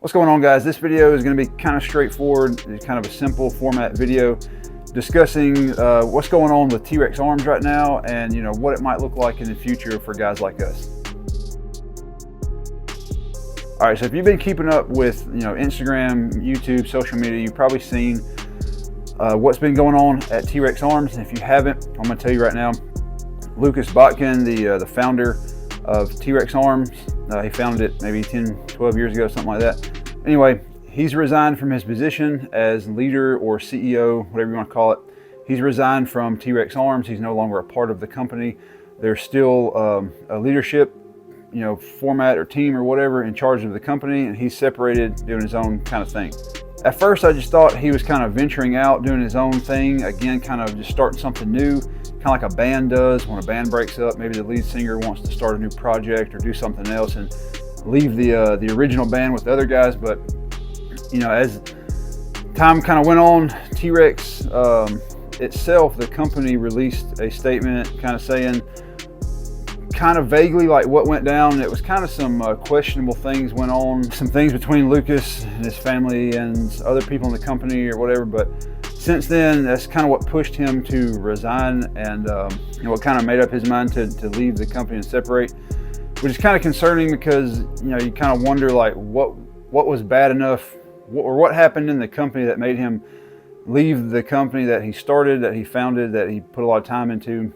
What's going on, guys? This video is going to be kind of straightforward. It's kind of a simple format video discussing what's going on with T.Rex Arms right now, and what it might look like in the future for guys like us. All right, so if you've been keeping up with Instagram, YouTube, social media, you've probably seen what's been going on at T.Rex Arms. And if you haven't, I'm going to tell you right now. Lucas Botkin, the founder of T.Rex Arms, he founded it maybe 10, 12 years ago, something like that. Anyway, he's resigned from his position as leader or CEO, whatever you want to call it. He's resigned from T.Rex Arms. He's no longer a part of the company. There's still a leadership, format or team or whatever in charge of the company, and he's separated, doing his own kind of thing. At first, I just thought he was kind of venturing out, doing his own thing, again, kind of just starting something new, kind of like a band does when a band breaks up. Maybe the lead singer wants to start a new project or do something else and leave the original band with the other guys. But as time kind of went on, T.Rex itself, the company, released a statement kind of saying, kind of vaguely, like what went down. It was kind of some questionable things went on, some things between Lucas and his family and other people in the company or whatever. But since then, that's kind of what pushed him to resign, and what kind of made up his mind to leave the company and separate, which is kind of concerning because you kind of wonder, like, what was bad enough, or what happened in the company that made him leave the company that he started, that he founded, that he put a lot of time into.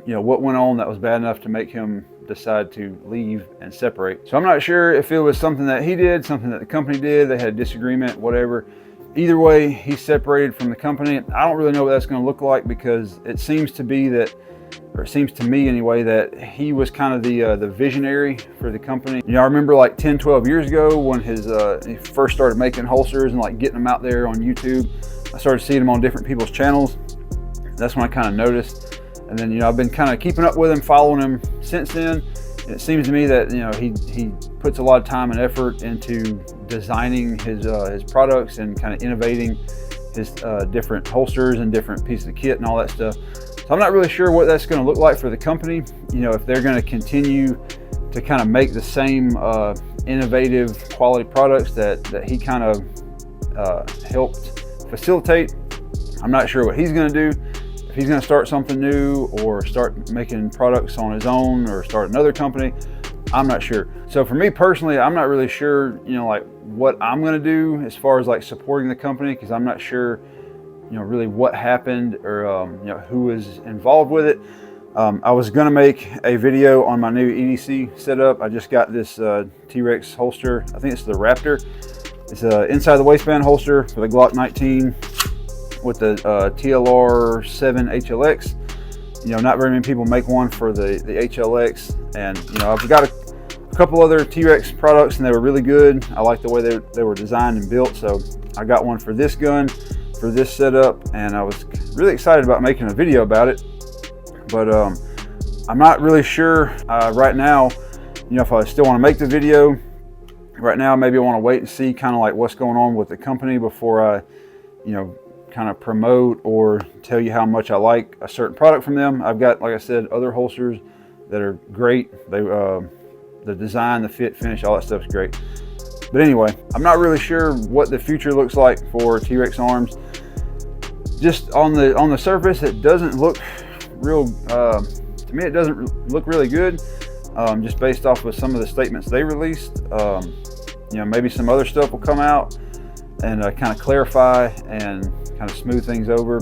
What went on that was bad enough to make him decide to leave and separate. So I'm not sure if it was something that he did, something that the company did, they had a disagreement, whatever. Either way, he separated from the company. I don't really know what that's going to look like, because it seems to be that, or it seems to me anyway, that he was kind of the visionary for the company. I remember like 10, 12 years ago when he first started making holsters and like getting them out there on YouTube. I started seeing them on different people's channels. That's when I kind of noticed. And then, I've been kind of keeping up with him, following him since then. And it seems to me that, he puts a lot of time and effort into designing his products and kind of innovating his different holsters and different pieces of kit and all that stuff. So I'm not really sure what that's going to look like for the company. If they're going to continue to kind of make the same innovative quality products that he kind of helped facilitate. I'm not sure what he's going to do. If he's going to start something new or start making products on his own or start another company, I'm not sure. So for me personally, I'm not really sure, like what I'm going to do as far as like supporting the company, because I'm not sure, really what happened or, who was involved with it. I was going to make a video on my new EDC setup. I just got this T.Rex holster. I think it's the Raptor. It's an inside the waistband holster for the Glock 19. With the TLR 7 HLX. Not very many people make one for the HLX, and I've got a couple other T.Rex products, and they were really good. I like the way they were designed and built, so I got one for this gun, for this setup, and I was really excited about making a video about it. But I'm not really sure right now, if I still want to make the video. Right now, maybe I want to wait and see kind of like what's going on with the company before I, kind of promote or tell you how much I like a certain product from them. I've got, like I said, other holsters that are great. The design, the fit, finish, all that stuff's great. But anyway, I'm not really sure what the future looks like for T.Rex Arms. Just on the surface, it doesn't look real, to me it doesn't look really good, just based off of some of the statements they released. Maybe some other stuff will come out and kind of clarify and kind of smooth things over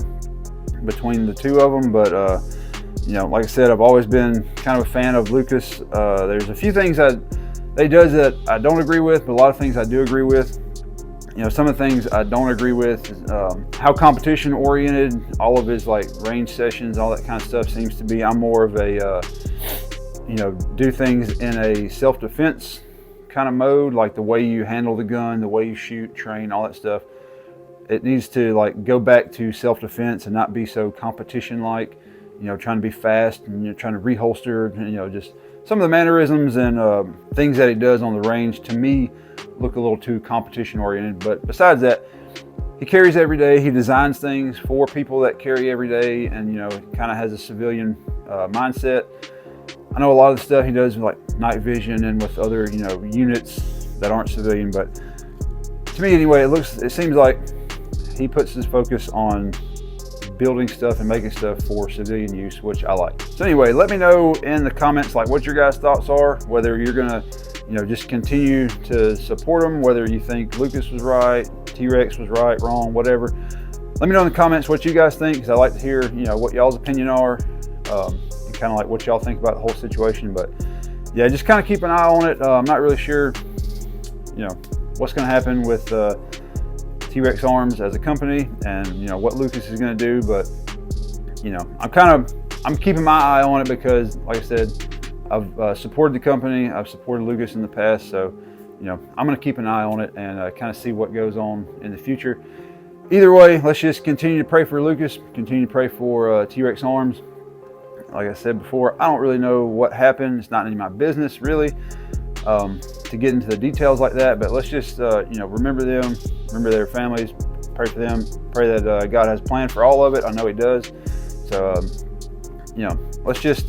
between the two of them. But like I said, I've always been kind of a fan of Lucas. There's a few things that he does that I don't agree with, but a lot of things I do agree with. Some of the things I don't agree with is how competition oriented all of his like range sessions, all that kind of stuff seems to be. I'm more of a do things in a self-defense kind of mode, like the way you handle the gun, the way you shoot, train, all that stuff. It needs to like go back to self-defense and not be so competition-like, trying to be fast and trying to reholster, just some of the mannerisms and things that he does on the range, to me, look a little too competition-oriented. But besides that, he carries every day. He designs things for people that carry every day, and kind of has a civilian mindset. I know a lot of the stuff he does with like night vision and with other units that aren't civilian, but to me anyway, it seems like he puts his focus on building stuff and making stuff for civilian use, which I like. So anyway, let me know in the comments like what your guys' thoughts are, whether you're gonna, you know, just continue to support him, whether you think Lucas was right, T-Rex was right, wrong, whatever. Let me know in the comments what you guys think, because I like to hear, you know, what y'all's opinion are, and kind of like what y'all think about the whole situation. But yeah, just kind of keep an eye on it. I'm not really sure, you know, what's going to happen with T.Rex Arms as a company, and you know what Lucas is going to do. But you know, I'm keeping my eye on it because, like I said, I've supported the company, I've supported Lucas in the past, so you know I'm going to keep an eye on it and kind of see what goes on in the future. Either way, let's just continue to pray for Lucas, continue to pray for T.Rex Arms. Like I said before, I don't really know what happened. It's not any of my business really to get into the details like that, but let's just you know, remember them, remember their families, pray for them, pray that God has a plan for all of it. I know he does. So you know, let's just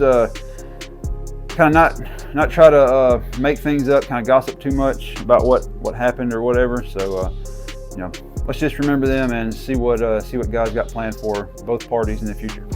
kind of not try to make things up, kind of gossip too much about what happened or whatever. So you know, let's just remember them and see what God's got planned for both parties in the future.